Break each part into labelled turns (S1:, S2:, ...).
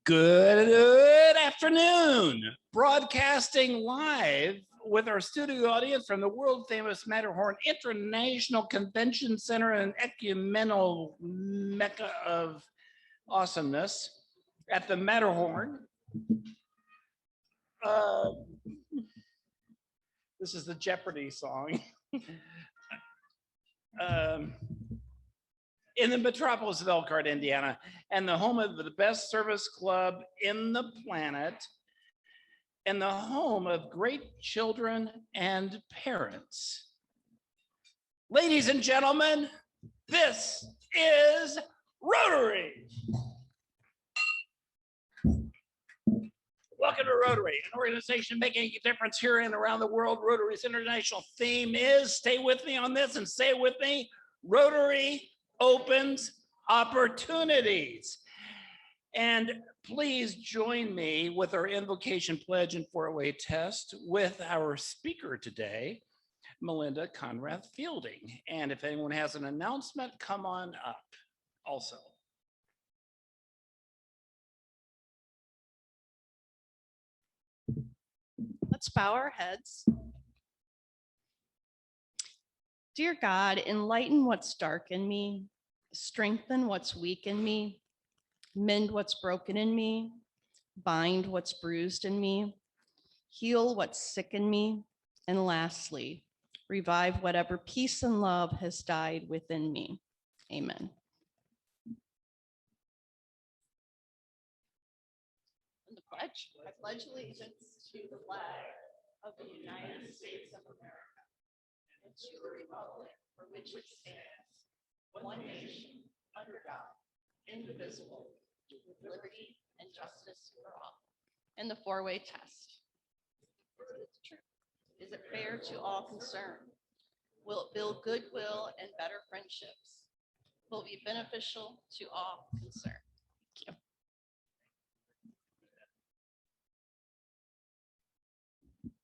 S1: Good afternoon. Broadcasting live with our studio audience from the world famous Matterhorn International Convention Center, an ecumenical mecca of awesomeness at the Matterhorn. This is the Jeopardy song. In the metropolis of Elkhart, Indiana, and the home of the best service club in the planet, and the home of great children and parents. Ladies and gentlemen, this is Rotary. Welcome to Rotary, an organization making a difference here and around the world. Rotary's international theme is, stay with me on this and say it with me, Rotary opens opportunities. And please join me with our invocation pledge and four-way test with our speaker today, Melinda Conrath Fielding. And if anyone has an announcement, come on up also.
S2: Let's bow our heads. Dear God, enlighten what's dark in me, strengthen what's weak in me, mend what's broken in me, bind what's bruised in me, heal what's sick in me, and lastly, revive whatever peace and love has died within me. Amen. And the pledge. I pledge allegiance to the flag of the United States of America and to the republic for which it stands, one nation, under God, indivisible, with liberty and justice for all. And the four-way test. Is it true? Is it fair to all concerned? Will it build goodwill and better friendships? Will it be beneficial to all concerned? Thank you.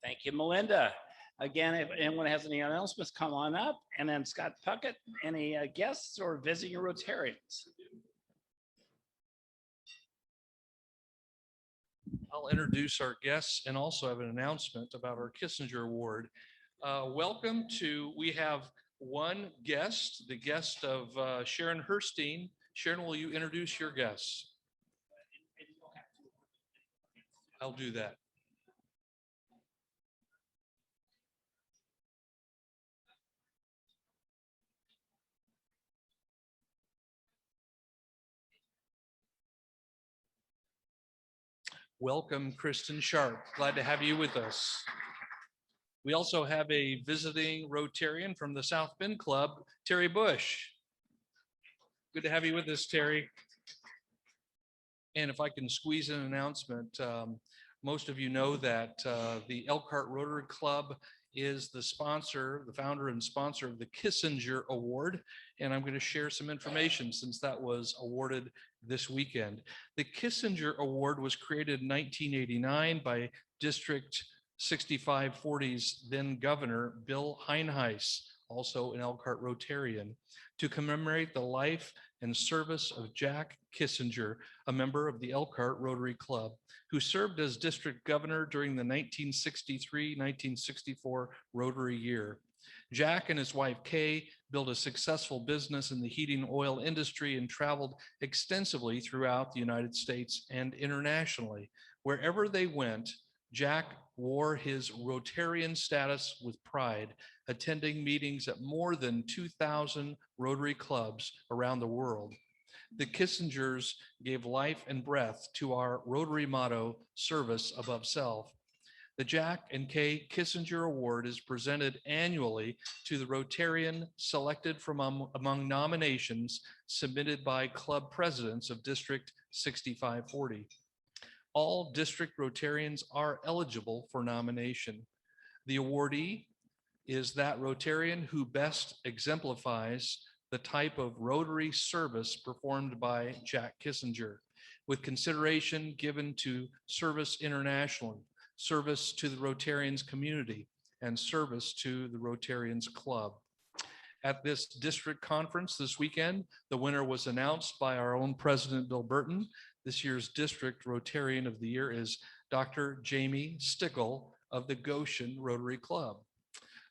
S1: Thank you, Melinda. Again, if anyone has any announcements, come on up. And then Scott Puckett, any guests or visiting Rotarians?
S3: I'll introduce our guests and also have an announcement about our Kissinger Award. Welcome to, we have one guest, the guest of Sharon Herstein. Sharon, will you introduce your guests? I'll do that. Welcome, Kristen Sharp. Glad to have you with us. We also have a visiting Rotarian from the South Bend Club, Terry Bush. Good to have you with us, Terry. And if I can squeeze in an announcement, most of you know that the Elkhart Rotary Club is the sponsor, the founder and sponsor of the Kissinger Award. And I'm going to share some information since that was awarded this weekend. The Kissinger Award was created in 1989 by District 6540's then Governor Bill Heinheis, also an Elkhart Rotarian, to commemorate the life and service of Jack Kissinger, a member of the Elkhart Rotary Club, who served as district governor during the 1963-1964 Rotary year. Jack and his wife Kay built a successful business in the heating oil industry and traveled extensively throughout the United States and internationally. Wherever they went, Jack wore his Rotarian status with pride, attending meetings at more than 2,000 Rotary clubs around the world. The Kissingers gave life and breath to our Rotary motto, service above self. The Jack and Kay Kissinger Award is presented annually to the Rotarian selected from among nominations submitted by club presidents of District 6540. All district Rotarians are eligible for nomination. The awardee is that Rotarian who best exemplifies the type of Rotary service performed by Jack Kissinger, with consideration given to service internationally, service to the Rotarians community, and service to the Rotarians Club. At this district conference this weekend, the winner was announced by our own President Bill Burton. This year's District Rotarian of the Year is Dr. Jamie Stickle of the Goshen Rotary Club.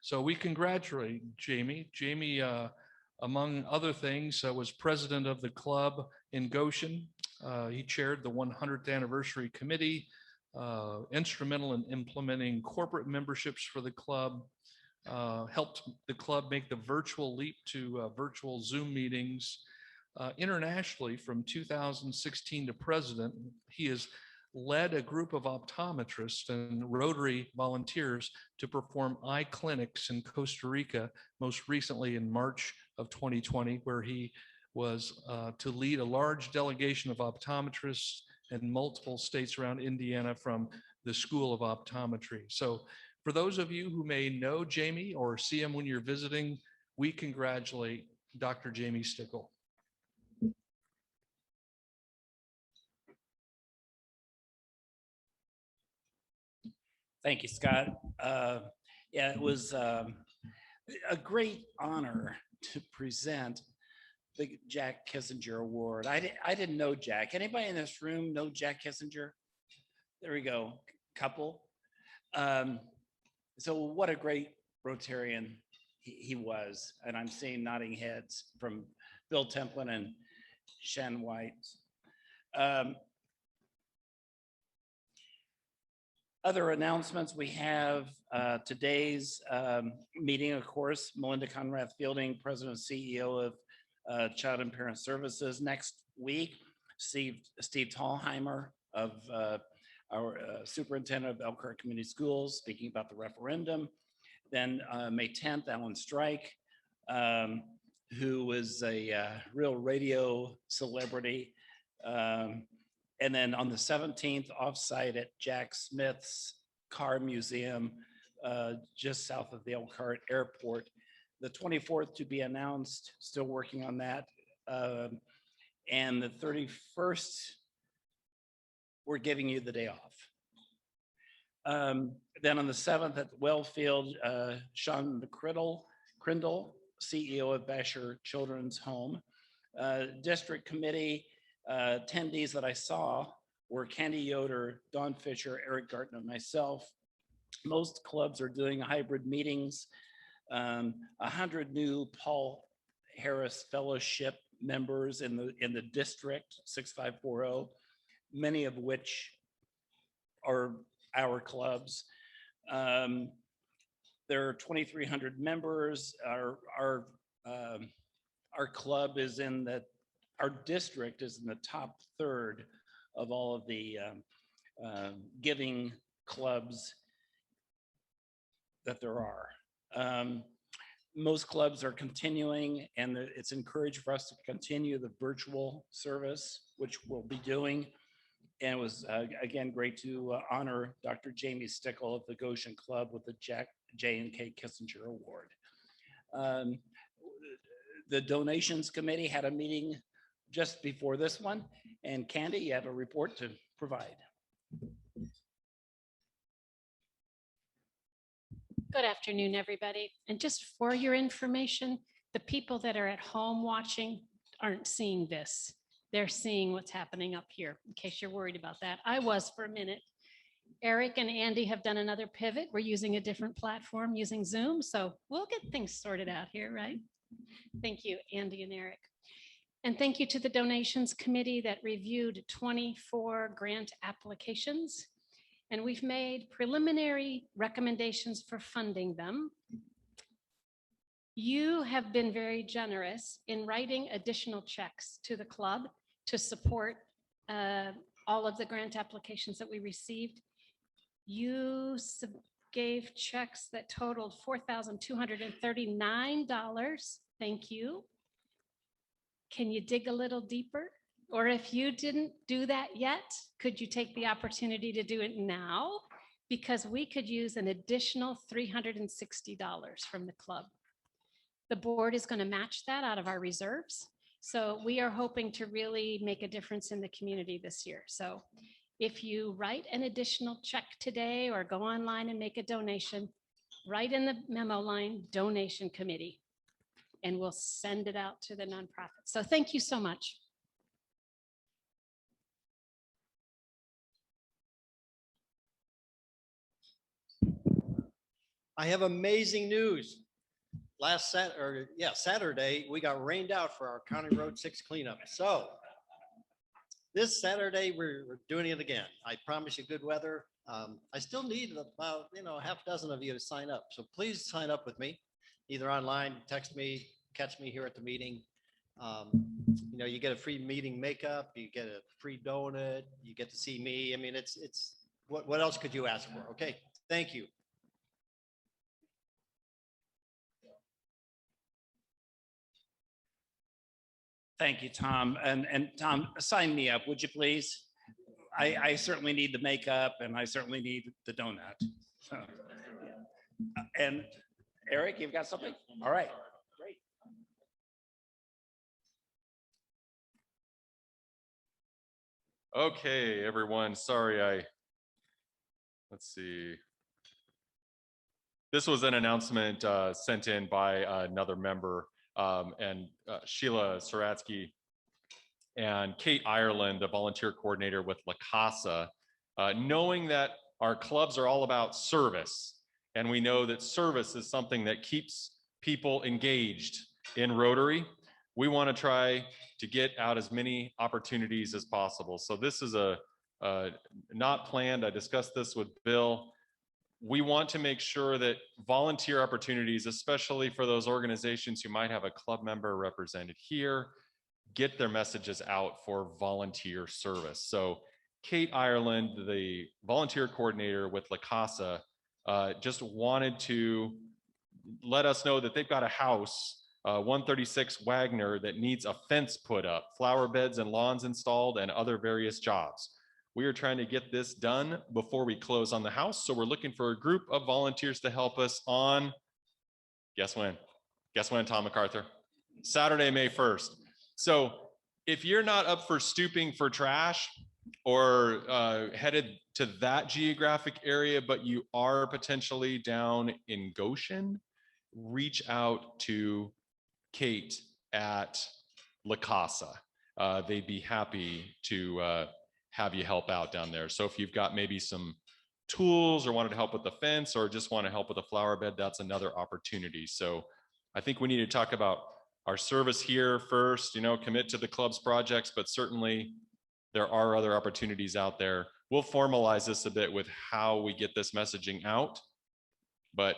S3: So we congratulate Jamie. Jamie, among other things, was president of the club in Goshen. He chaired the 100th anniversary committee, instrumental in implementing corporate memberships for the club, helped the club make the virtual leap to virtual Zoom meetings. Internationally, from 2016 to president, he has led a group of optometrists and Rotary volunteers to perform eye clinics in Costa Rica, most recently in March of 2020, where he was to lead a large delegation of optometrists in multiple states around Indiana from the School of Optometry. So for those of you who may know Jamie or see him when you're visiting, we congratulate Dr. Jamie Stickle.
S1: Thank you, Scott. Yeah, it was a great honor to present the Jack Kissinger Award. I didn't know Jack. Anybody in this room know Jack Kissinger? There we go, couple. So what a great Rotarian he was. And I'm seeing nodding heads from Bill Templin and Shen White. Other announcements we have today's meeting, of course, Melinda Conrad Fielding, President and CEO of Child and Parent Services. Next week, Steve Tallheimer of our Superintendent of Elkhart Community Schools, speaking about the referendum. Then May 10th, Alan Strike, who was a real radio celebrity. And then on the 17th, offsite at Jack Smith's Car Museum, just south of the Elkhart Airport. The 24th to be announced, still working on that. And the 31st, we're giving you the day off. Then on the 7th at Wellfield, Sean Crindle, CEO of Basher Children's Home. District Committee attendees that I saw were Candy Yoder, Don Fisher, Eric Gartner, and myself. Most clubs are doing hybrid meetings. 100 new Paul Harris Fellowship members in the district 6540, many of which are our clubs. There are 2,300 members. Our club is in the, our district is in the top third of all of the giving clubs that there are. Most clubs are continuing, and it's encouraged for us to continue the virtual service, which we'll be doing. And it was, again, great to honor Dr. Jamie Stickle of the Goshen Club with the J&K Kissinger Award. The donations committee had a meeting just before this one, and Candy, you have a report to provide.
S4: Good afternoon, everybody. And just for your information, the people that are at home watching aren't seeing this. They're seeing what's happening up here, in case you're worried about that. I was for a minute. Eric and Andy have done another pivot. We're using a different platform, using Zoom. So we'll get things sorted out here, right? Thank you, Andy and Eric. And thank you to the donations committee that reviewed 24 grant applications. And we've made preliminary recommendations for funding them. You have been very generous in writing additional checks to the club to support all of the grant applications that we received. You gave checks that totaled $4,239. Thank you. Can you dig a little deeper? Or if you didn't do that yet, could you take the opportunity to do it now? Because we could use an additional $360 from the club. The board is going to match that out of our reserves. So we are hoping to really make a difference in the community this year. So if you write an additional check today or go online and make a donation, write in the memo line, donation committee. and we'll send it out to the nonprofits. So thank you so much.
S5: I have amazing news. Saturday, we got rained out for our County Road 6 cleanup. So this Saturday, we're doing it again. I promise you good weather. I still need about, a half dozen of you to sign up. So please sign up with me, either online, text me, catch me here at the meeting. You get a free meeting makeup, you get a free donut, you get to see me. I mean, it's what else could you ask for? Okay, thank you.
S1: Thank you, Tom. And Tom, sign me up, would you please? I certainly need the makeup and I certainly need the donut. So, and Eric, you've got something? All right, great.
S6: Okay, everyone, sorry, let's see. This was an announcement sent in by another member, and Sheila Saratsky and Kate Ireland, the volunteer coordinator with La Casa, knowing that our clubs are all about service, and we know that service is something that keeps people engaged in Rotary. We want to try to get out as many opportunities as possible. So this is not planned. I discussed this with Bill. We want to make sure that volunteer opportunities, especially for those organizations who might have a club member represented here, get their messages out for volunteer service. So Kate Ireland, the volunteer coordinator with La Casa, just wanted to let us know that they've got a house, 136 Wagner, that needs a fence put up, flower beds and lawns installed, and other various jobs. We are trying to get this done before we close on the house. So we're looking for a group of volunteers to help us on, guess when? Guess when, Tom MacArthur? Saturday, May 1st. So if you're not up for stooping for trash or headed to that geographic area, but you are potentially down in Goshen, reach out to Kate at La Casa. They'd be happy to have you help out down there. So if you've got maybe some tools or wanted to help with the fence or just want to help with a flower bed, that's another opportunity. So I think we need to talk about our service here first, commit to the club's projects, but certainly there are other opportunities out there. We'll formalize this a bit with how we get this messaging out, but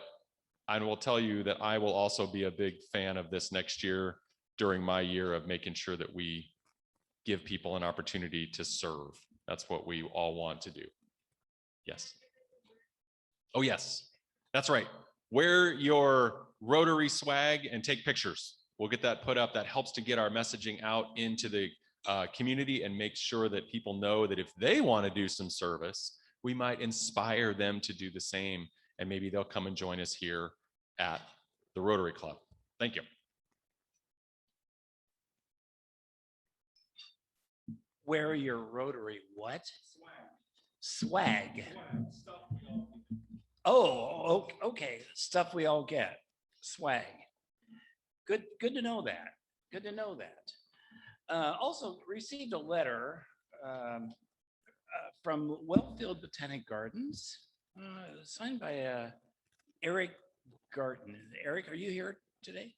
S6: I will tell you that I will also be a big fan of this next year during my year of making sure that we give people an opportunity to serve. That's what we all want to do. Yes. Oh, yes, that's right. Wear your Rotary swag and take pictures. We'll get that put up. That helps to get our messaging out into the community and make sure that people know that if they want to do some service, we might inspire them to do the same. And maybe they'll come and join us here at the Rotary Club. Thank you.
S1: Wear your Rotary what? Swag. Oh, okay. Stuff we all get. Swag. Good to know that. Good to know that. Also received a letter from Wellfield Botanic Gardens, signed by Eric Garten. Eric, are you here today?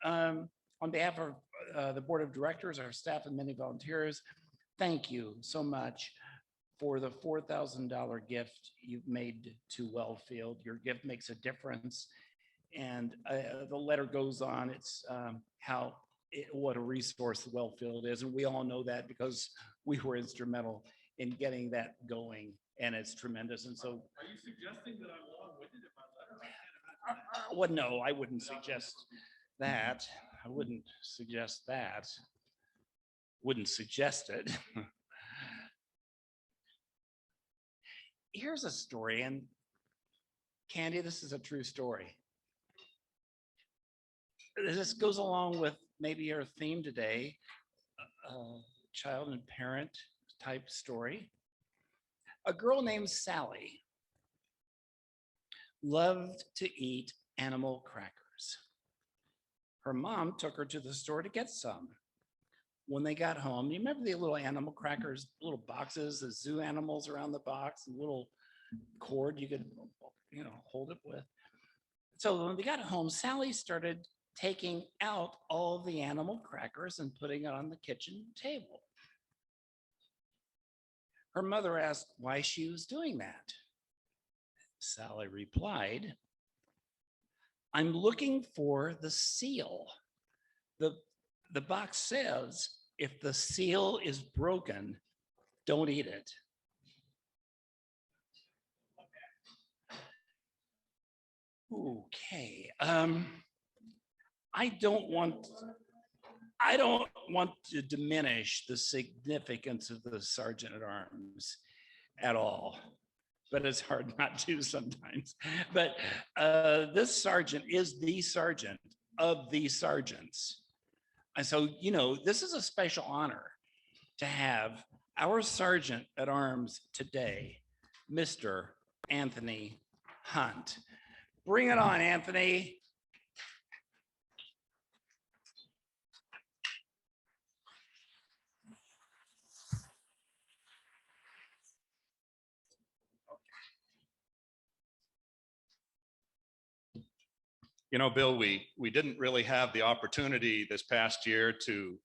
S1: On behalf of the board of directors, our staff, and many volunteers, thank you so much for the $4,000 gift you've made to Wellfield. Your gift makes a difference. And the letter goes on. It's what a resource Wellfield is. And we all know that because we were instrumental in getting that going. And it's tremendous. And so.
S6: Are you suggesting that I'm long-winded in my letter?
S1: Well, no, I wouldn't suggest that. I wouldn't suggest that. Wouldn't suggest it. Here's a story. And Candy, this is a true story. This goes along with maybe our theme today, child and parent type story. A girl named Sally loved to eat animal crackers. Her mom took her to the store to get some. When they got home, you remember the little animal crackers, little boxes, the zoo animals around the box, and little cord you could, hold it with. So when they got home, Sally started taking out all the animal crackers and putting it on the kitchen table. Her mother asked why she was doing that. Sally replied, "I'm looking for the seal. The box says, if the seal is broken, don't eat it." Okay. I don't want to diminish the significance of the sergeant at arms at all, but it's hard not to sometimes. But this sergeant is the sergeant of the sergeants. And so, this is a special honor to have our sergeant at arms today, Mr. Anthony Hunt. Bring it on, Anthony.
S7: Bill, we didn't really have the opportunity this past year to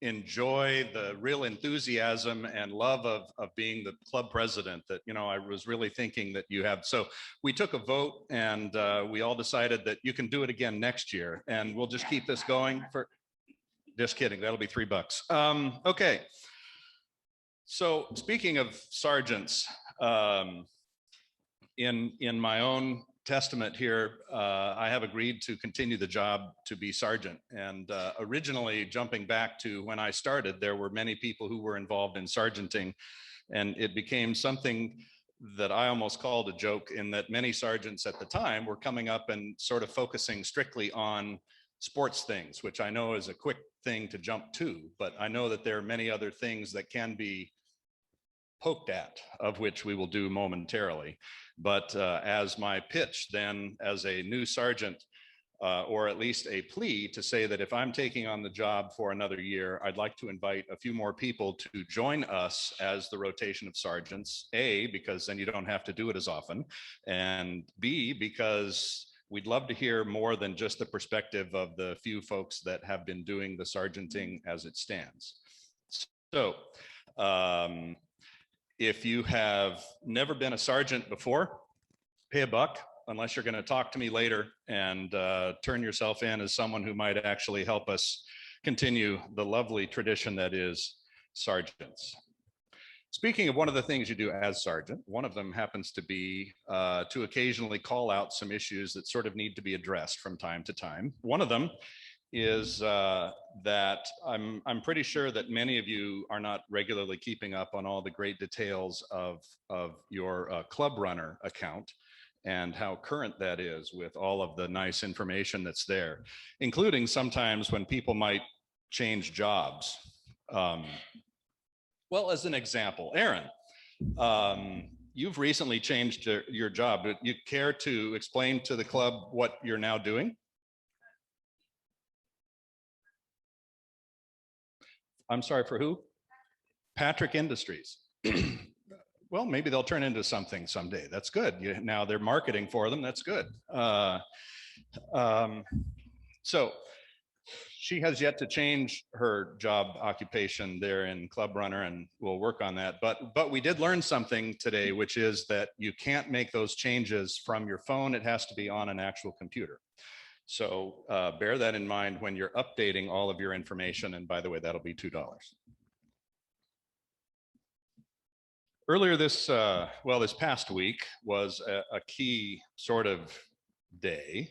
S7: enjoy the real enthusiasm and love of being the club president that, I was really thinking that you have. So we took a vote and we all decided that you can do it again next year, and we'll just keep this going for, just kidding, that'll be $3. Okay. So speaking of sergeants, in my own testament here, I have agreed to continue the job to be sergeant. And originally, jumping back to when I started, there were many people who were involved in sergeanting, and it became something that I almost called a joke, in that many sergeants at the time were coming up and sort of focusing strictly on sports things, which I know is a quick thing to jump to, but I know that there are many other things that can be poked at, of which we will do momentarily. But as my pitch then as a new sergeant, or at least a plea to say that if I'm taking on the job for another year, I'd like to invite a few more people to join us as the rotation of sergeants. A, because then you don't have to do it as often, and B, because we'd love to hear more than just the perspective of the few folks that have been doing the sergeanting as it stands. So, if you have never been a sergeant before, pay $1, unless you're going to talk to me later and turn yourself in as someone who might actually help us continue the lovely tradition that is sergeants. Speaking of one of the things you do as sergeant, one of them happens to be to occasionally call out some issues that sort of need to be addressed from time to time. One of them is that I'm pretty sure that many of you are not regularly keeping up on all the great details of your Club Runner account and how current that is with all of the nice information that's there, including sometimes when people might change jobs. Well, as an example, Aaron, you've recently changed your job. Do you care to explain to the club what you're now doing? I'm sorry, for who? Patrick Industries. Well, maybe they'll turn into something someday. That's good. Now they're marketing for them. That's good. So she has yet to change her job occupation there in Club Runner, and we'll work on that. But we did learn something today, which is that you can't make those changes from your phone. It has to be on an actual computer. So bear that in mind when you're updating all of your information. And by the way, that'll be $2. Earlier this past week was a key sort of day.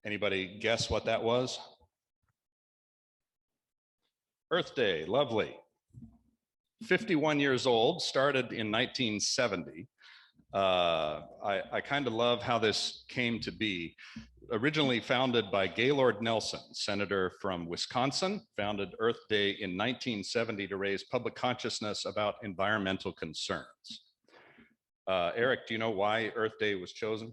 S7: Anybody guess what that was? Earth Day, lovely. 51 years old, started in 1970. I kind of love how this came to be. Originally founded by Gaylord Nelson, senator from Wisconsin, founded Earth Day in 1970 to raise public consciousness about environmental concerns. Eric, do you know why Earth Day was chosen?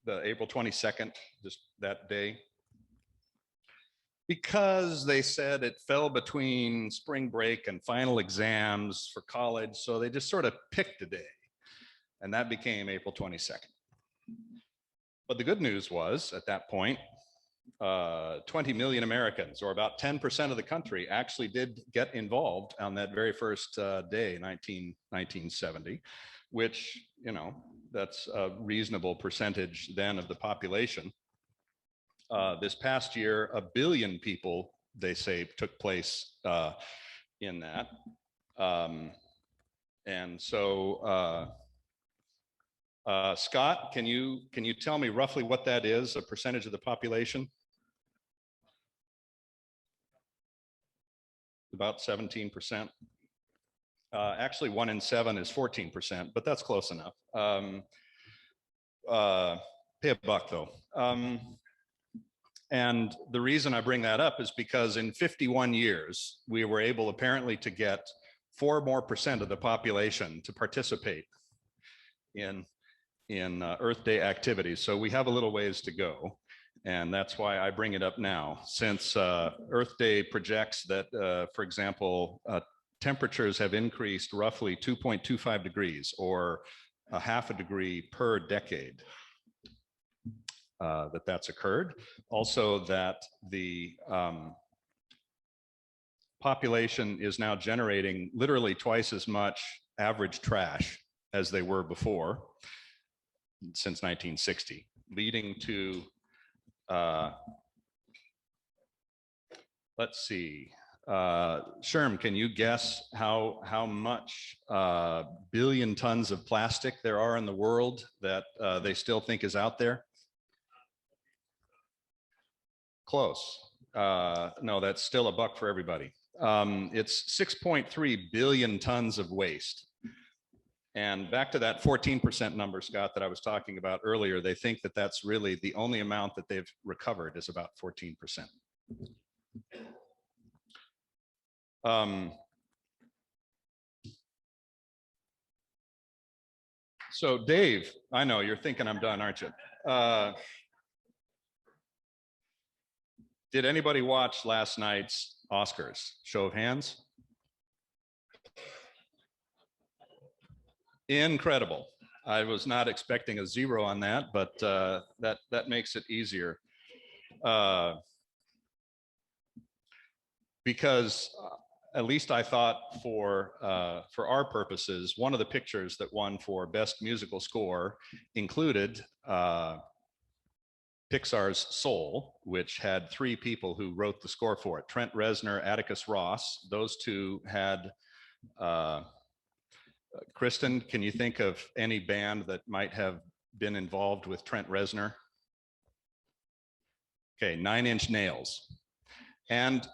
S7: the April 22nd, just that day? Because they said it fell between spring break and final exams for college, so they just sort of picked a day, and that became April 22nd. But the good news was, at that point, 20 million Americans, or about 10% of the country, actually did get involved on that very first day, 1970, which, you know, that's a reasonable percentage then of the population. This past year, 1 billion people, they say, took place in that. And so, Scott, can you tell me roughly what that is, a percentage of the population? About 17%. Actually, 1 in 7 is 14%, but that's close enough. Pay a buck though. And the reason I bring that up is because in 51 years, we were able apparently to get 4% more of the population to participate in Earth Day activities. So we have a little ways to go. And that's why I bring it up now, since Earth Day projects that, for example, temperatures have increased roughly 2.25 degrees, or a half a degree per decade. That's occurred. Also, that the population is now generating literally twice as much average trash as they were before, since 1960, leading to, let's see, Sherm, can you guess how much billion tons of plastic there are in the world that they still think is out there? Close. No, that's still a buck for everybody. It's 6.3 billion tons of waste. And back to that 14% number, Scott, that I was talking about earlier, they think that that's really the only amount that they've recovered is about 14%. So Dave, I know you're thinking I'm done, aren't you? Did anybody watch last night's Oscars? Show of hands. Incredible. I was not expecting a 0 on that, but that makes it easier. Because at least I thought for our purposes, one of the pictures that won for Best Musical Score included Pixar's Soul, which had 3 people who wrote the score for it. Trent Reznor, Atticus Ross. Those two had, Kristen, can you think of any band that might have been involved with Trent Reznor? Okay, 9 Inch Nails. And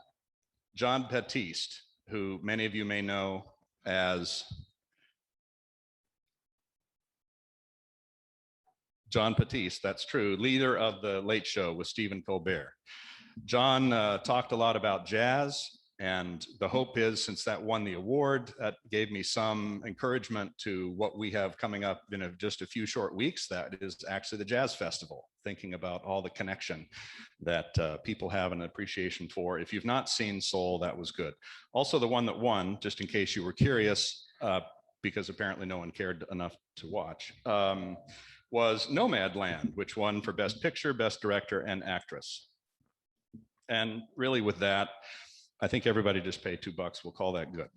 S7: John Batiste, who many of you may know as John Batiste, that's true, leader of the Late Show with Stephen Colbert. John talked a lot about jazz, and the hope is, since that won the award, that gave me some encouragement to what we have coming up in just a few short weeks. That is actually the Jazz Festival, thinking about all the connection that people have an appreciation for. If you've not seen Soul, that was good. Also, the one that won, just in case you were curious, because apparently no one cared enough to watch, was Nomadland, which won for Best Picture, Best Director, and Actress. And really with that, I think everybody just pay $2. We'll call that good.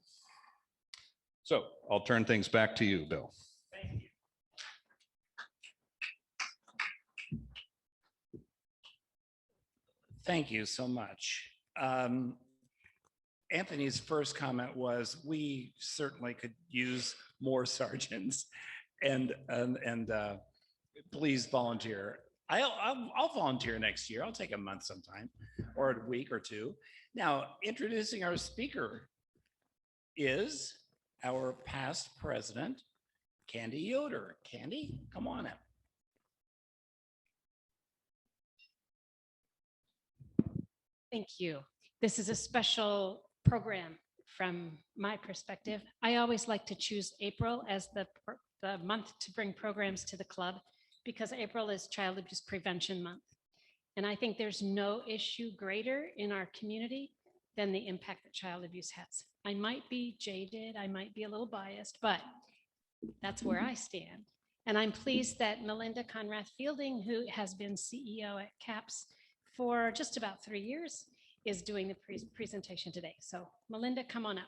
S7: So I'll turn things back to you, Bill.
S1: Thank you. Thank you so much. Anthony's first comment was, we certainly could use more sergeants, and please volunteer. I'll volunteer next year. I'll take a month sometime, or a week or 2. Now, introducing our speaker is our past president, Candy Yoder. Candy, come on up.
S4: Thank you. This is a special program from my perspective. I always like to choose April as the month to bring programs to the club. because April is Child Abuse Prevention Month. And I think there's no issue greater in our community than the impact that child abuse has. I might be jaded, I might be a little biased, but that's where I stand. And I'm pleased that Melinda Conrath Fielding, who has been CEO at CAPS for just about 3 years, is doing the presentation today. So Melinda, come on up.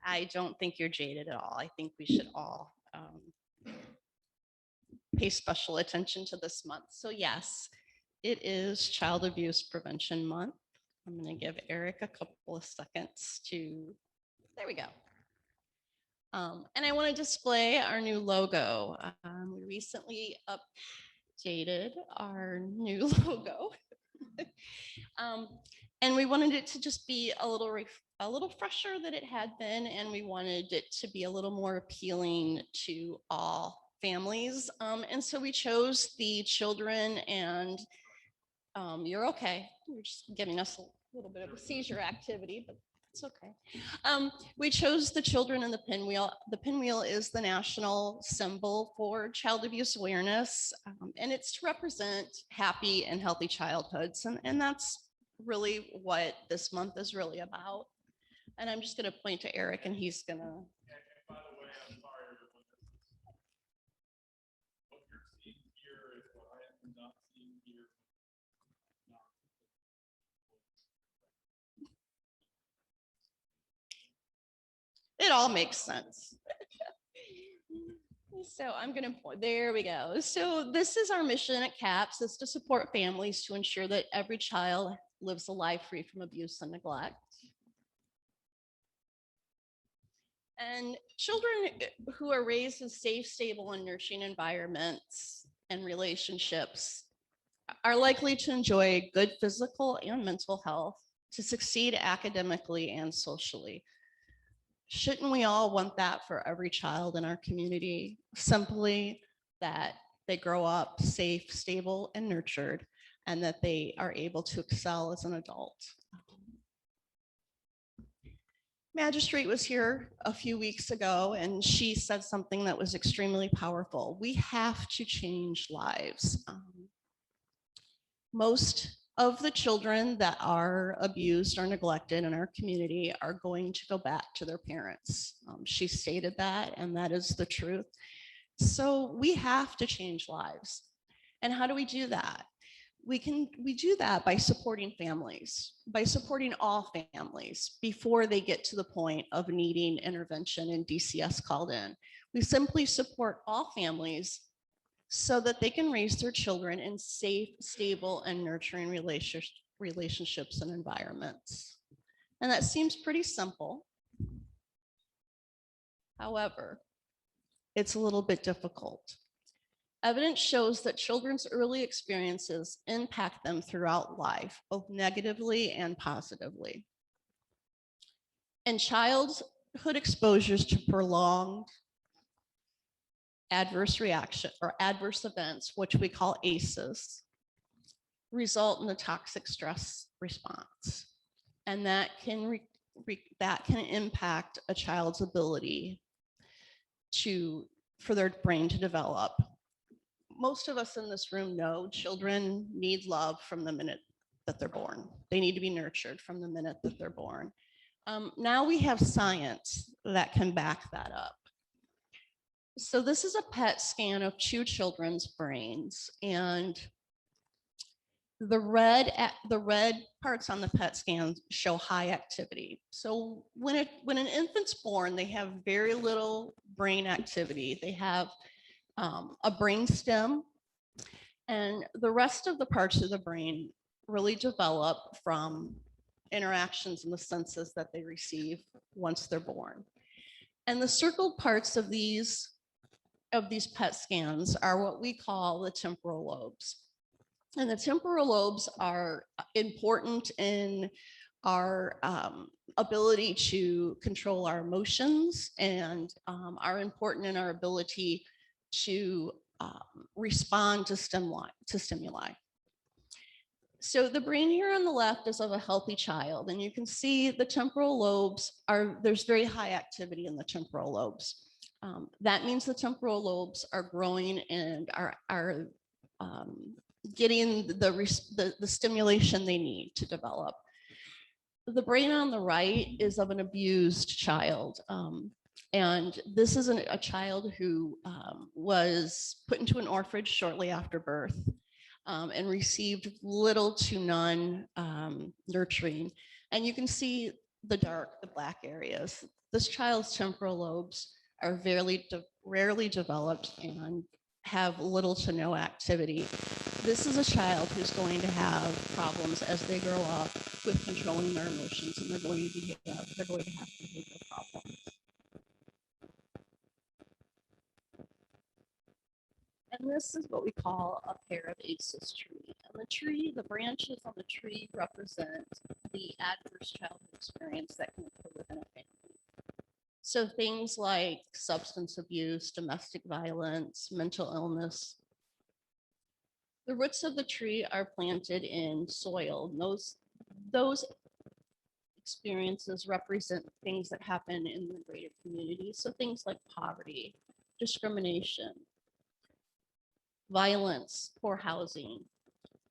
S2: I don't think you're jaded at all. I think we should all pay special attention to this month. So yes, it is Child Abuse Prevention Month. I'm going to give Eric a couple of seconds to, there we go. And I want to display our new logo. We recently updated our new logo. And we wanted it to just be a little fresher than it had been, and we wanted it to be a little more appealing to all families. And so we chose the children, and you're okay. You're just giving us a little bit of a seizure activity, but it's okay. We chose the children and the pinwheel. The pinwheel is the national symbol for child abuse awareness, and it's to represent happy and healthy childhoods. And that's really what this month is really about. And I'm just going to point to Eric, and he's going to.
S6: And by the way, I'm sorry, everyone. What you're seeing here is what I am not seeing here.
S2: It all makes sense. So I'm going to point, there we go. So this is our mission at CAPS, is to support families to ensure that every child lives a life free from abuse and neglect. And children who are raised in safe, stable, and nurturing environments and relationships are likely to enjoy good physical and mental health, to succeed academically and socially. Shouldn't we all want that for every child in our community? Simply that they grow up safe, stable, and nurtured, and that they are able to excel as an adult. Magistrate was here a few weeks ago, and she said something that was extremely powerful. We have to change lives. Most of the children that are abused or neglected in our community are going to go back to their parents. She stated that, and that is the truth. So we have to change lives. And how do we do that? We do that by supporting families, by supporting all families before they get to the point of needing intervention and DCS called in. We simply support all families so that they can raise their children in safe, stable, and nurturing relationships and environments. And that seems pretty simple. However, it's a little bit difficult. Evidence shows that children's early experiences impact them throughout life, both negatively and positively. And childhood exposures to prolonged adverse reaction or adverse events, which we call ACEs, result in a toxic stress response. And that can impact a child's ability for their brain to develop. Most of us in this room know children need love from the minute that they're born. They need to be nurtured from the minute that they're born. Now we have science that can back that up. So this is a PET scan of 2 children's brains, and the red parts on the PET scan show high activity. So when an infant's born, they have very little brain activity. They have a brain stem, and the rest of the parts of the brain really develop from interactions in the senses that they receive once they're born. And the circled parts of these PET scans are what we call the temporal lobes. And the temporal lobes are important in our ability to control our emotions, and are important in our ability to respond to stimuli. So the brain here on the left is of a healthy child, and you can see the temporal lobes there's very high activity in the temporal lobes. That means the temporal lobes are growing and are getting the stimulation they need to develop. The brain on the right is of an abused child. And this is a child who was put into an orphanage shortly after birth. And received little to none nurturing. And you can see the black areas. This child's temporal lobes are rarely developed and have little to no activity. This is a child who's going to have problems as they grow up with controlling their emotions, and they're going to have behavioral problems. And this is what we call a pair of aces tree. And the branches on the tree represent the adverse childhood experience that can occur within a family. So things like substance abuse, domestic violence, mental illness. The roots of the tree are planted in soil. Those experiences represent things that happen in the greater community. So things like poverty, discrimination, violence, poor housing.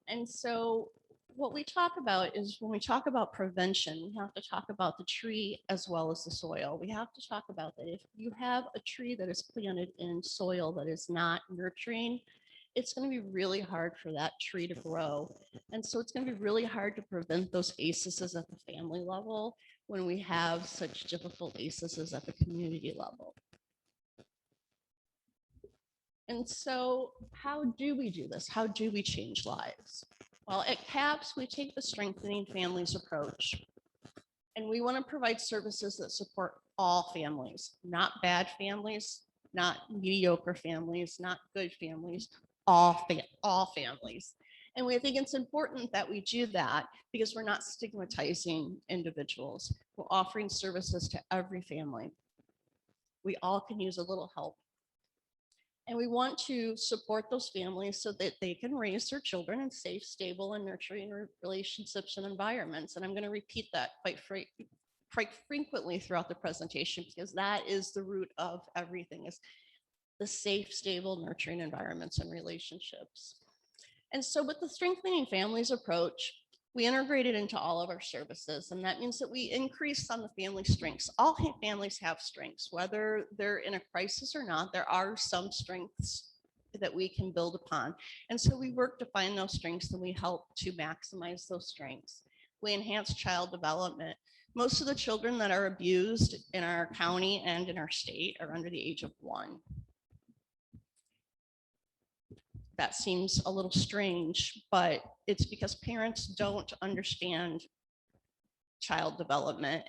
S2: And so what we talk about is when we talk about prevention, we have to talk about the tree as well as the soil. We have to talk about that if you have a tree that is planted in soil that is not nurturing, it's going to be really hard for that tree to grow. And so it's going to be really hard to prevent those ACEs at the family level when we have such difficult ACEs at the community level. And so how do we do this? How do we change lives? Well, at CAPS, we take the strengthening families approach. And we want to provide services that support all families, not bad families, not mediocre families, not good families, all families. And we think it's important that we do that because we're not stigmatizing individuals. We're offering services to every family. We all can use a little help. And we want to support those families so that they can raise their children in safe, stable, and nurturing relationships and environments. And I'm going to repeat that quite frequently throughout the presentation because that is the root of everything, is the safe, stable, nurturing environments and relationships. And so with the strengthening families approach, we integrate it into all of our services. And that means that we increase on the family strengths. All families have strengths, whether they're in a crisis or not, there are some strengths that we can build upon. And so we work to find those strengths and we help to maximize those strengths. We enhance child development. Most of the children that are abused in our county and in our state are under the age of 1. That seems a little strange, but it's because parents don't understand child development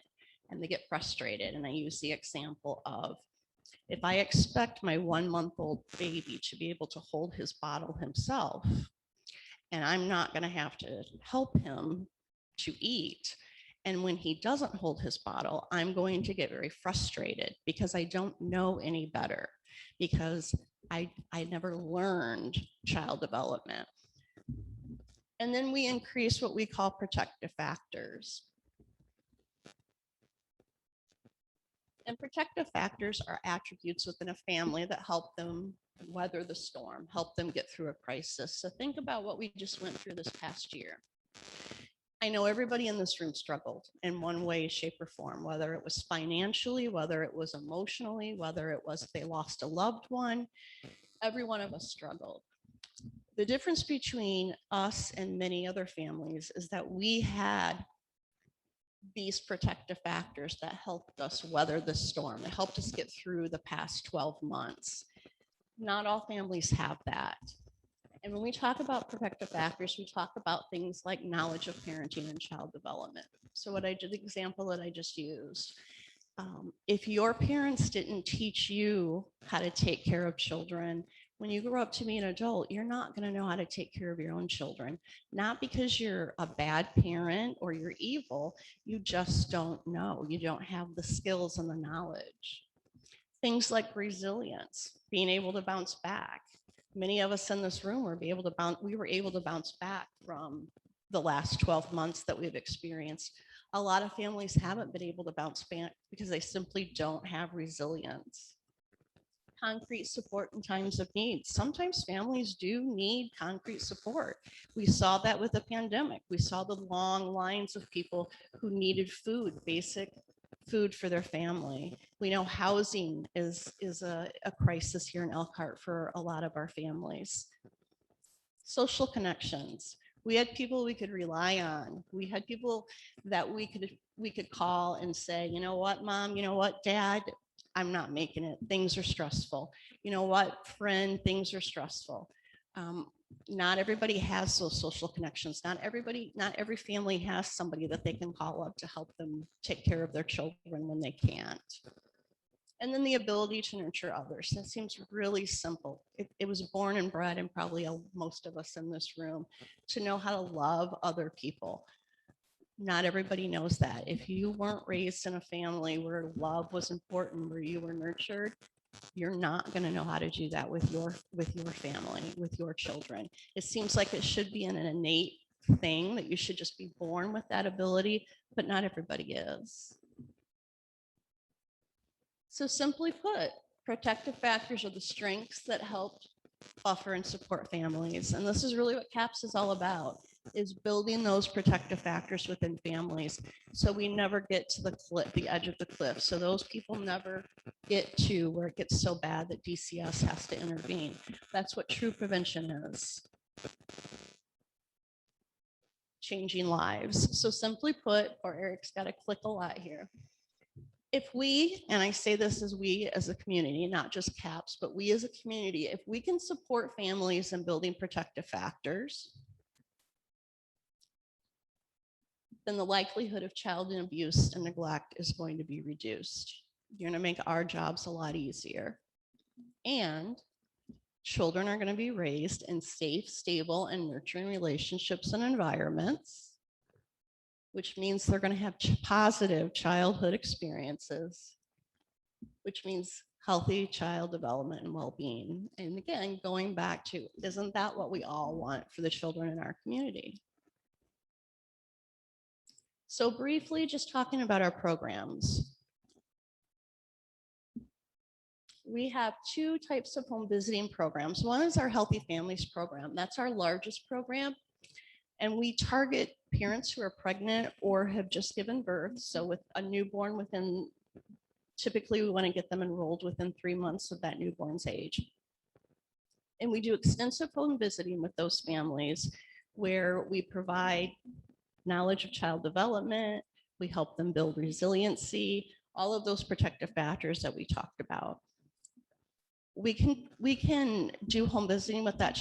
S2: and they get frustrated. And I use the example of, if I expect my 1-month-old baby to be able to hold his bottle himself, and I'm not going to have to help him to eat, and when he doesn't hold his bottle, I'm going to get very frustrated because I don't know any better, because I never learned child development. And then we increase what we call protective factors. And protective factors are attributes within a family that help them weather the storm, help them get through a crisis. So think about what we just went through this past year. I know everybody in this room struggled in one way, shape, or form, whether it was financially, whether it was emotionally, whether it was they lost a loved one. Every one of us struggled. The difference between us and many other families is that we had these protective factors that helped us weather the storm. It helped us get through the past 12 months. Not all families have that. And when we talk about protective factors, we talk about things like knowledge of parenting and child development. So what I did, the example that I just used, if your parents didn't teach you how to take care of children, when you grow up to be an adult, you're not going to know how to take care of your own children. Not because you're a bad parent or you're evil, you just don't know. You don't have the skills and the knowledge. Things like resilience, being able to bounce back. Many of us in this room were able to bounce back from the last 12 months that we've experienced. A lot of families haven't been able to bounce back because they simply don't have resilience. Concrete support in times of need. Sometimes families do need concrete support. We saw that with the pandemic. We saw the long lines of people who needed food, basic food for their family. We know housing is a crisis here in Elkhart for a lot of our families. Social connections. We had people we could rely on. We had people that we could call and say, you know what, Mom, you know what, Dad, I'm not making it. Things are stressful. You know what, friend, things are stressful. Not everybody has those social connections. Not every family has somebody that they can call up to help them take care of their children when they can't. And then the ability to nurture others. That seems really simple. It was born and bred in probably most of us in this room to know how to love other people. Not everybody knows that. If you weren't raised in a family where love was important, where you were nurtured, you're not going to know how to do that with your family, with your children. It seems like it should be an innate thing that you should just be born with that ability, but not everybody is. So simply put, protective factors are the strengths that help buffer and support families. And this is really what CAPS is all about, is building those protective factors within families so we never get to the edge of the cliff. So those people never get to where it gets so bad that DCS has to intervene. That's what true prevention is. Changing lives. So simply put, or Eric's got to click a lot here. If we, and I say this as we as a community, not just CAPS, but we as a community, if we can support families in building protective factors, then the likelihood of child abuse and neglect is going to be reduced. You're going to make our jobs a lot easier. And children are going to be raised in safe, stable, and nurturing relationships and environments, which means they're going to have positive childhood experiences, which means healthy child development and well-being. And again, going back to, isn't that what we all want for the children in our community? So briefly, just talking about our programs. We have two types of home visiting programs. One is our Healthy Families program. That's our largest program. And we target parents who are pregnant or have just given birth. So with a newborn typically we want to get them enrolled within 3 months of that newborn's age. And we do extensive home visiting with those families where we provide knowledge of child development, we help them build resiliency, all of those protective factors that we talked about. We can do home visiting with that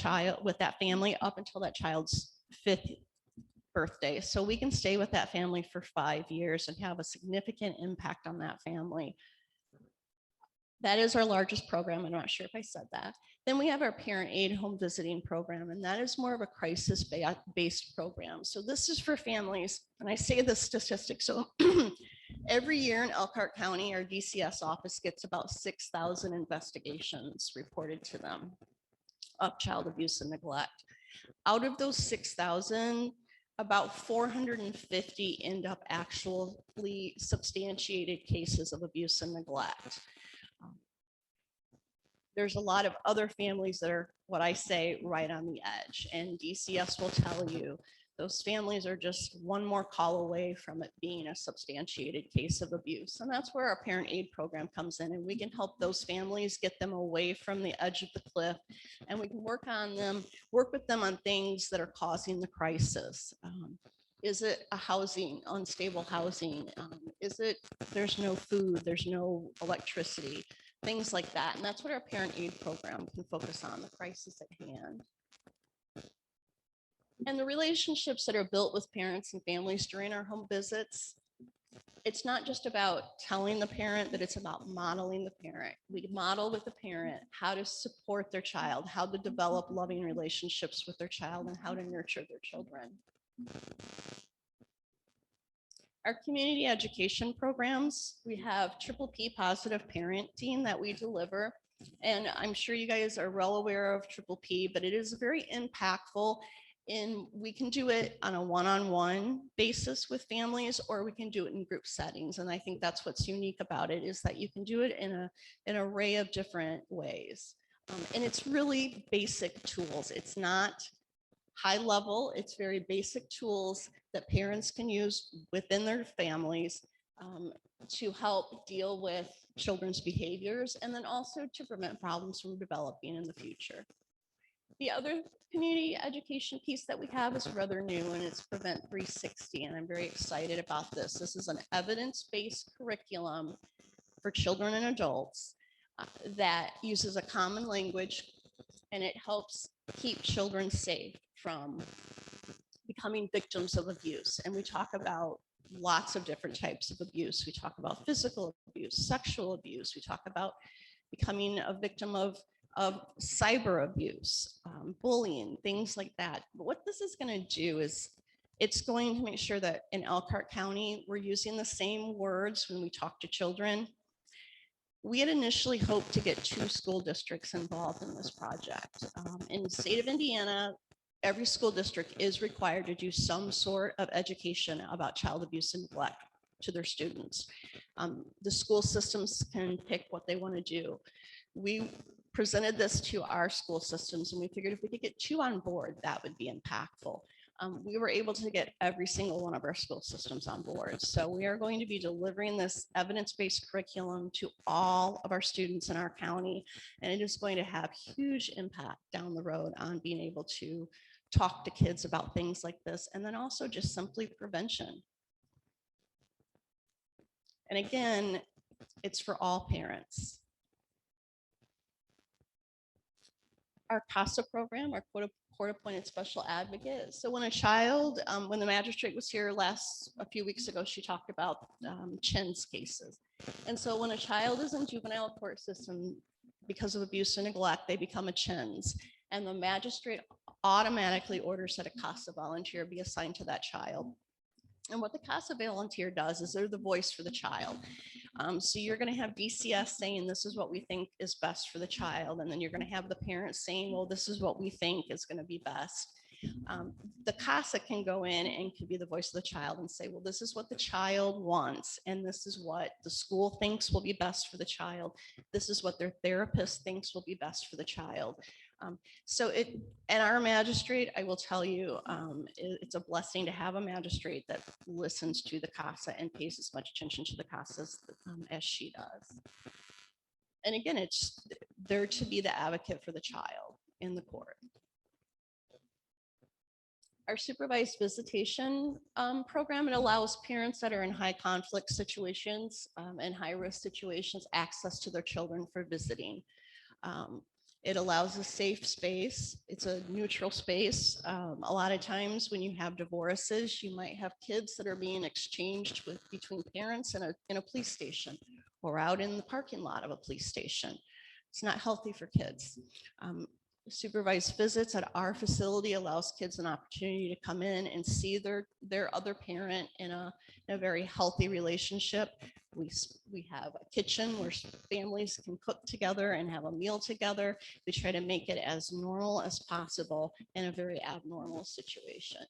S2: family up until that child's 5th birthday. So we can stay with that family for 5 years and have a significant impact on that family. That is our largest program. I'm not sure if I said that. Then we have our parent aid home visiting program, and that is more of a crisis-based program. So this is for families, and I say this statistic. So every year in Elkhart County, our DCS office gets about 6,000 investigations reported to them of child abuse and neglect. Out of those 6,000, about 450 end up actually substantiated cases of abuse and neglect. There's a lot of other families that are, what I say, right on the edge. And DCS will tell you those families are just one more call away from it being a substantiated case of abuse. And that's where our parent aid program comes in, and we can help those families get them away from the edge of the cliff. And we can work with them on things that are causing the crisis. Is it a unstable housing? Is it there's no food, there's no electricity? Things like that. And that's what our parent aid program can focus on, the crisis at hand. And the relationships that are built with parents and families during our home visits, it's not just about telling the parent, but it's about modeling the parent. We model with the parent how to support their child, how to develop loving relationships with their child, and how to nurture their children. Our community education programs, we have Triple P positive parenting that we deliver. And I'm sure you guys are well aware of Triple P, but it is very impactful. And we can do it on a one-on-one basis with families, or we can do it in group settings. And I think that's what's unique about it, is that you can do it in an array of different ways. And it's really basic tools. It's not high level. It's very basic tools that parents can use within their families to help deal with children's behaviors, and then also to prevent problems from developing in the future. The other community education piece that we have is rather new, and it's Prevent 360, and I'm very excited about this. This is an evidence-based curriculum for children and adults that uses a common language, and it helps keep children safe from becoming victims of abuse. And we talk about lots of different types of abuse. We talk about physical abuse, sexual abuse. We talk about becoming a victim of cyber abuse, bullying, things like that. But what this is going to do is it's going to make sure that in Elkhart County, we're using the same words when we talk to children. We had initially hoped to get 2 school districts involved in this project. In the state of Indiana, every school district is required to do some sort of education about child abuse and neglect to their students. The school systems can pick what they want to do. We presented this to our school systems, and we figured if we could get 2 on board, that would be impactful. We were able to get every single one of our school systems on board. So we are going to be delivering this evidence-based curriculum to all of our students in our county, and it is going to have huge impact down the road on being able to talk to kids about things like this, and then also just simply prevention. And again, it's for all parents. Our CASA program, our court-appointed special advocate. So when a child, when the magistrate was here a few weeks ago, she talked about CHIN's cases. And so when a child is in juvenile court system because of abuse and neglect, they become a CHIN's. And the magistrate automatically orders that a CASA volunteer be assigned to that child. And what the CASA volunteer does is they're the voice for the child. So you're going to have DCS saying, this is what we think is best for the child. And then you're going to have the parents saying, well, this is what we think is going to be best. The CASA can go in and can be the voice of the child and say, well, this is what the child wants. And this is what the school thinks will be best for the child. This is what their therapist thinks will be best for the child. And our magistrate, I will tell you, it's a blessing to have a magistrate that listens to the CASA and pays as much attention to the CASAs as she does. And again, it's there to be the advocate for the child in the court. Our supervised visitation program, it allows parents that are in high conflict situations and high risk situations access to their children for visiting. It allows a safe space. It's a neutral space. A lot of times when you have divorces, you might have kids that are being exchanged between parents in a police station or out in the parking lot of a police station. It's not healthy for kids. Supervised visits at our facility allows kids an opportunity to come in and see their other parent in a very healthy relationship. We have a kitchen where families can cook together and have a meal together. We try to make it as normal as possible in a very abnormal situation.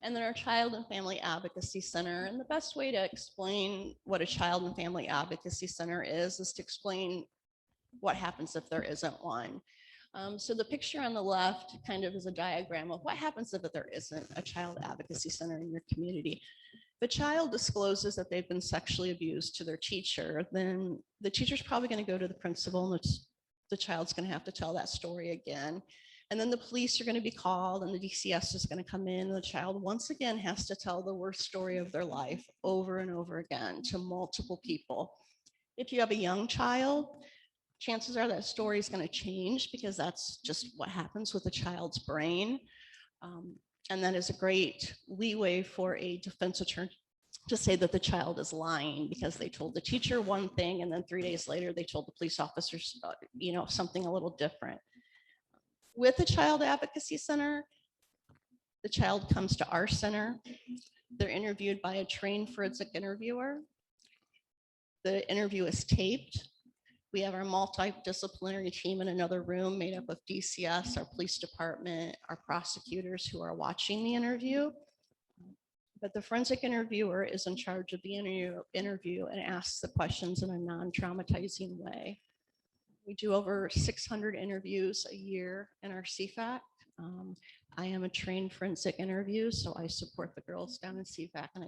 S2: And then our Child and Family Advocacy Center. And the best way to explain what a Child and Family Advocacy Center is to explain what happens if there isn't one. So the picture on the left kind of is a diagram of what happens if there isn't a child advocacy center in your community. The child discloses that they've been sexually abused to their teacher, then the teacher's probably going to go to the principal, and the child's going to have to tell that story again. And then the police are going to be called, and the DCS is going to come in, and the child once again has to tell the worst story of their life over and over again to multiple people. If you have a young child, chances are that story is going to change because that's just what happens with a child's brain. And that is a great leeway for a defense attorney to say that the child is lying because they told the teacher one thing and then 3 days later they told the police officers, something a little different. With the Child Advocacy Center, the child comes to our center. They're interviewed by a trained forensic interviewer. The interview is taped. We have our multidisciplinary team in another room made up of DCS, our police department, our prosecutors who are watching the interview. But the forensic interviewer is in charge of the interview and asks the questions in a non-traumatizing way. We do over 600 interviews a year in our CFAC. I am a trained forensic interview, so I support the girls down in CFAC, and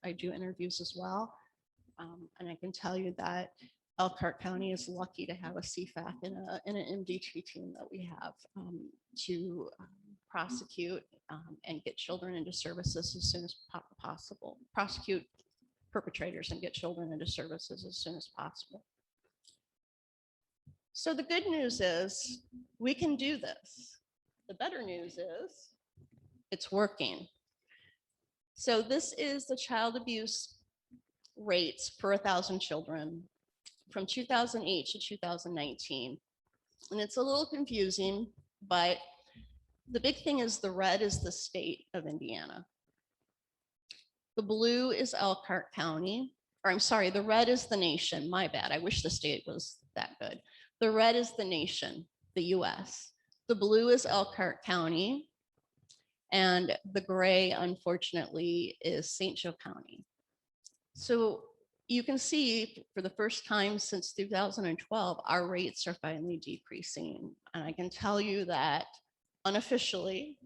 S2: I do interviews as well. And I can tell you that Elkhart County is lucky to have a CFAC and an MDT team that we have to prosecute and get children into services as soon as possible. Prosecute perpetrators and get children into services as soon as possible. So the good news is we can do this. The better news is it's working. So this is the child abuse rates per 1,000 children from 2008 to 2019. And it's a little confusing, but the big thing is the red is the state of Indiana. The blue is Elkhart County, or I'm sorry, the red is the nation. My bad. I wish the state was that good. The red is the nation, the US. The blue is Elkhart County. And the gray, unfortunately, is St. Joe County. So you can see for the first time since 2012, our rates are finally decreasing. And I can tell you that unofficially,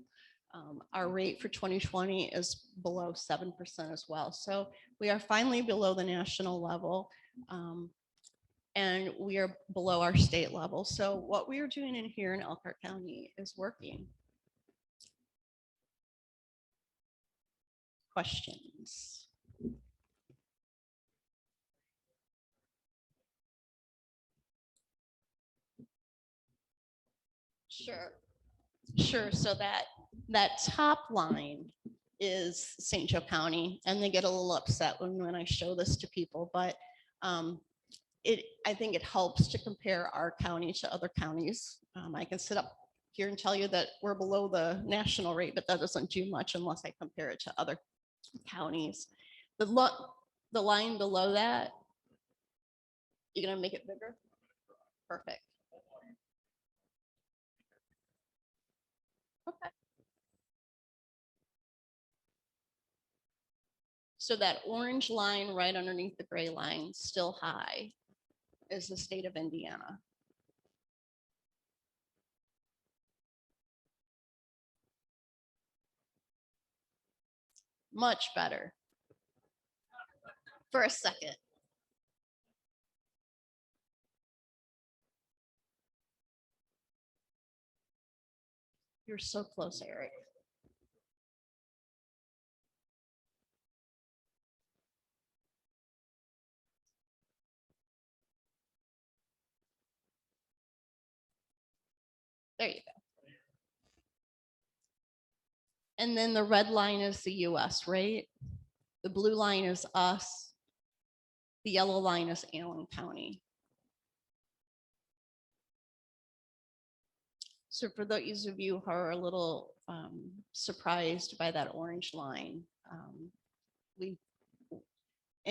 S2: our rate for 2020 is below 7% as well. So we are finally below the national level. And we are below our state level. So what we are doing in here in Elkhart County is working. Questions? Sure. So that top line is St. Joe County, and they get a little upset when I show this to people, but I think it helps to compare our county to other counties. I can sit up here and tell you that we're below the national rate, but that doesn't do much unless I compare it to other counties. The line below that, you're gonna make it bigger? Perfect. Okay. So that orange line right underneath the gray line, still high, is the state of Indiana. Much better. For a second. You're so close, Eric. There you go. And then the red line is the US, right? The blue line is us. The yellow line is Allen County. So for those of you who are a little surprised by that orange line, in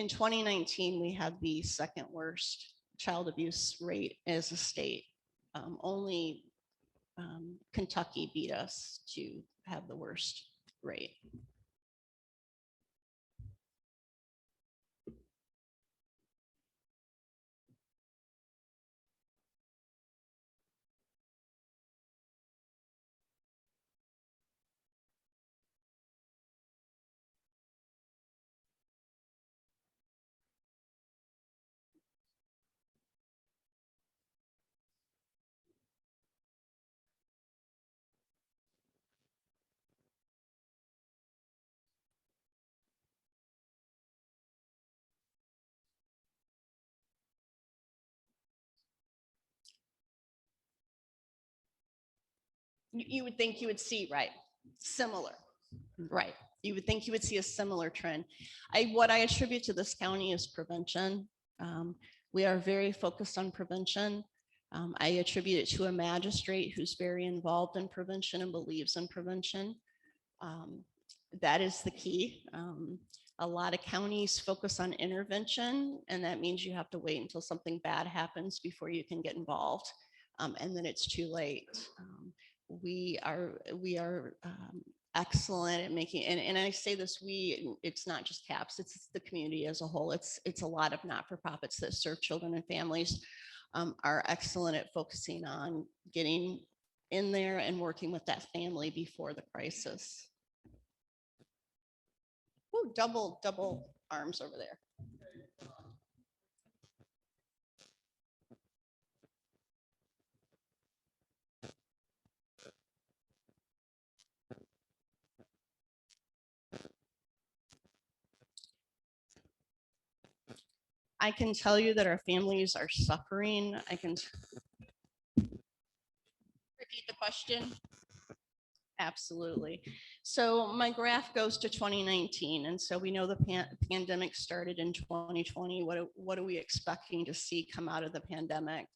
S2: 2019, we had the second worst child abuse rate as a state. Only Kentucky beat us to have the worst rate. You would think you would see, right? Similar, right? You would think you would see a similar trend. What I attribute to this county is prevention. We are very focused on prevention. I attribute it to a magistrate who's very involved in prevention and believes in prevention. That is the key. A lot of counties focus on intervention, and that means you have to wait until something bad happens before you can get involved. And then it's too late. We are excellent at making, and I say this, it's not just CAPS, it's the community as a whole. It's a lot of not-for-profits that serve children and families are excellent at focusing on getting in there and working with that family before the crisis. Oh, double arms over there. I can tell you that our families are suffering. I can repeat the question. Absolutely. So my graph goes to 2019. And so we know the pandemic started in 2020. What are we expecting to see come out of the pandemic?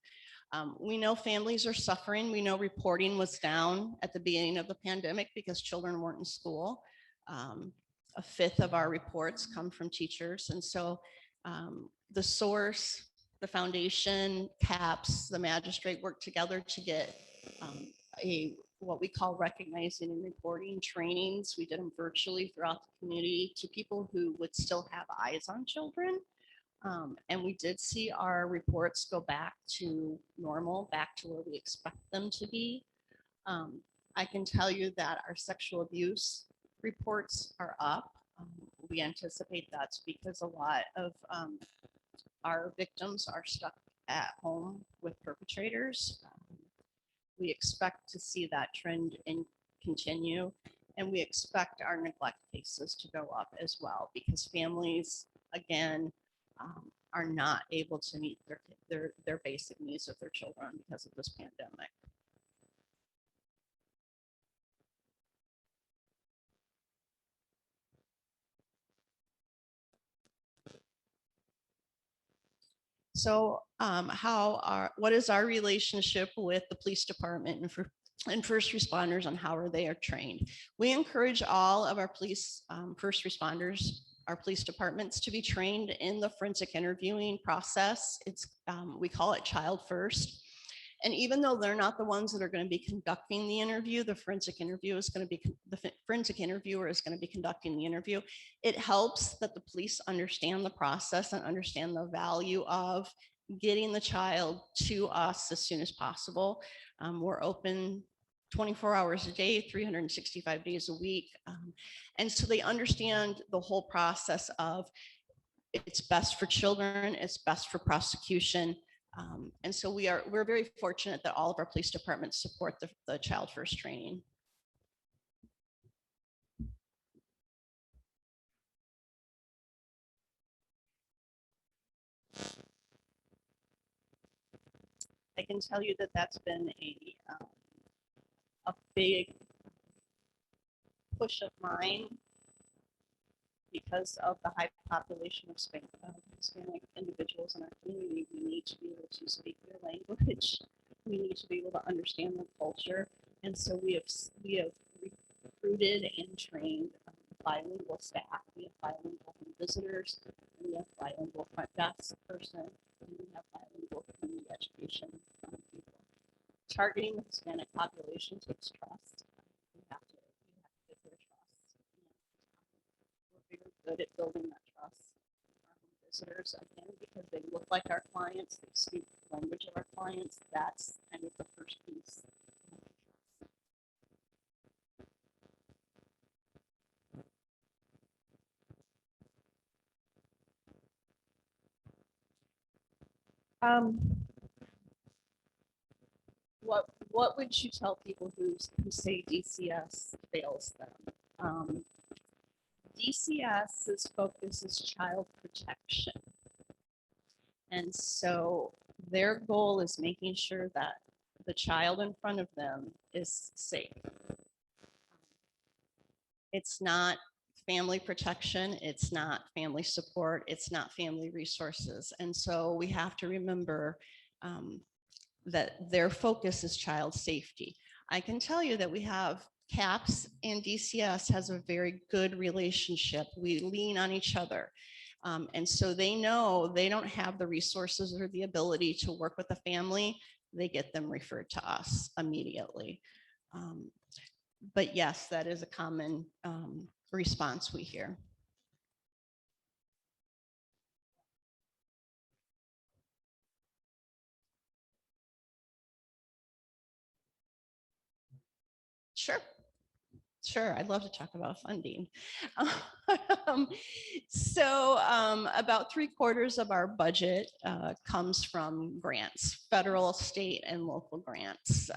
S2: We know families are suffering. We know reporting was down at the beginning of the pandemic because children weren't in school. A fifth of our reports come from teachers. And so the source, the foundation, CAPS, the magistrate work together to get what we call recognizing and reporting trainings. We did them virtually throughout the community to people who would still have eyes on children. And we did see our reports go back to normal, back to where we expect them to be. I can tell you that our sexual abuse reports are up. We anticipate that's because a lot of our victims are stuck at home with perpetrators. We expect to see that trend continue, and we expect our neglect cases to go up as well because families, again, are not able to meet their basic needs of their children because of this pandemic. So what is our relationship with the police department and first responders, and how are they trained? We encourage all of our police first responders, our police departments, to be trained in the forensic interviewing process. We call it child first. And even though they're not the ones that are going to be conducting the interview, the forensic interviewer is going to be conducting the interview. It helps that the police understand the process and understand the value of getting the child to us as soon as possible. We're open 24 hours a day, 365 days a week. And so they understand the whole process of it's best for children, it's best for prosecution. And so we're very fortunate that all of our police departments support the child first training. I can tell you that that's been a big push of mine because of the high population of Hispanic individuals in our community. We need to be able to speak their language. We need to be able to understand their culture. And so we have recruited and trained bilingual staff. We have bilingual visitors, and we have bilingual front desk person, and we have bilingual community education people. Targeting the Hispanic population takes trust. We have to get their trust. We're very good at building that trust. Our visitors, again, because they look like our clients, they speak the language of our clients. That's kind of the first piece. What would you tell people who say DCS fails them? DCS's focus is child protection. And so their goal is making sure that the child in front of them is safe. It's not family protection, it's not family support, it's not family resources. And so we have to remember that their focus is child safety. I can tell you that we have CAPS and DCS has a very good relationship. We lean on each other. And so they know they don't have the resources or the ability to work with the family. They get them referred to us immediately. But yes, that is a common response we hear. Sure. Sure, I'd love to talk about funding. About 3/4 of our budget comes from grants, federal, state, and local grants.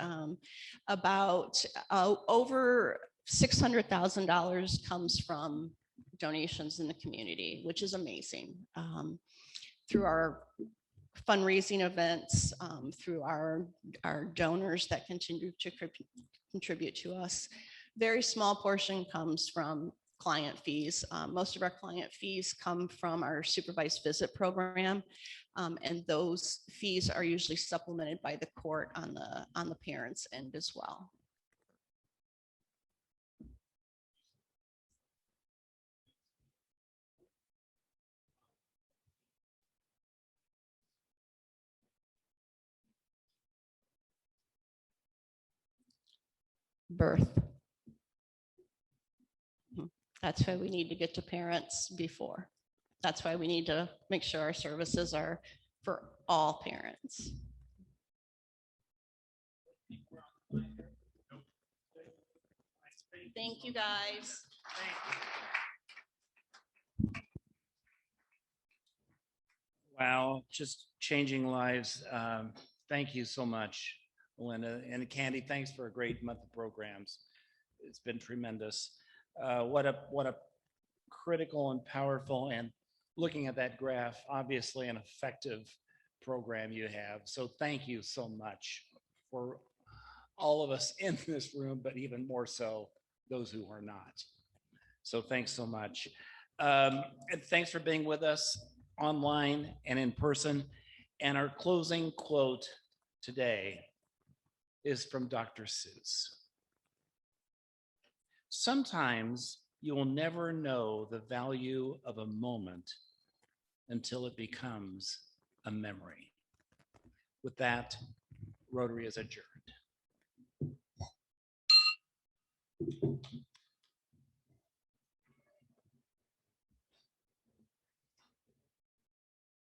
S2: About over $600,000 comes from donations in the community, which is amazing. Through our fundraising events, through our donors that continue to contribute to us. Very small portion comes from client fees. Most of our client fees come from our supervised visit program. And those fees are usually supplemented by the court on the parents' end as well. Birth. That's why we need to get to parents before. That's why we need to make sure our services are for all parents. Thank you, guys.
S1: Wow, just changing lives. Thank you so much, Melinda. And Candy, thanks for a great month of programs. It's been tremendous. What a critical and powerful, and looking at that graph, obviously an effective program you have. So thank you so much for all of us in this room, but even more so those who are not. So thanks so much. And thanks for being with us online and in person. And our closing quote today is from Dr. Seuss. Sometimes you will never know the value of a moment until it becomes a memory. With that, Rotary is adjourned.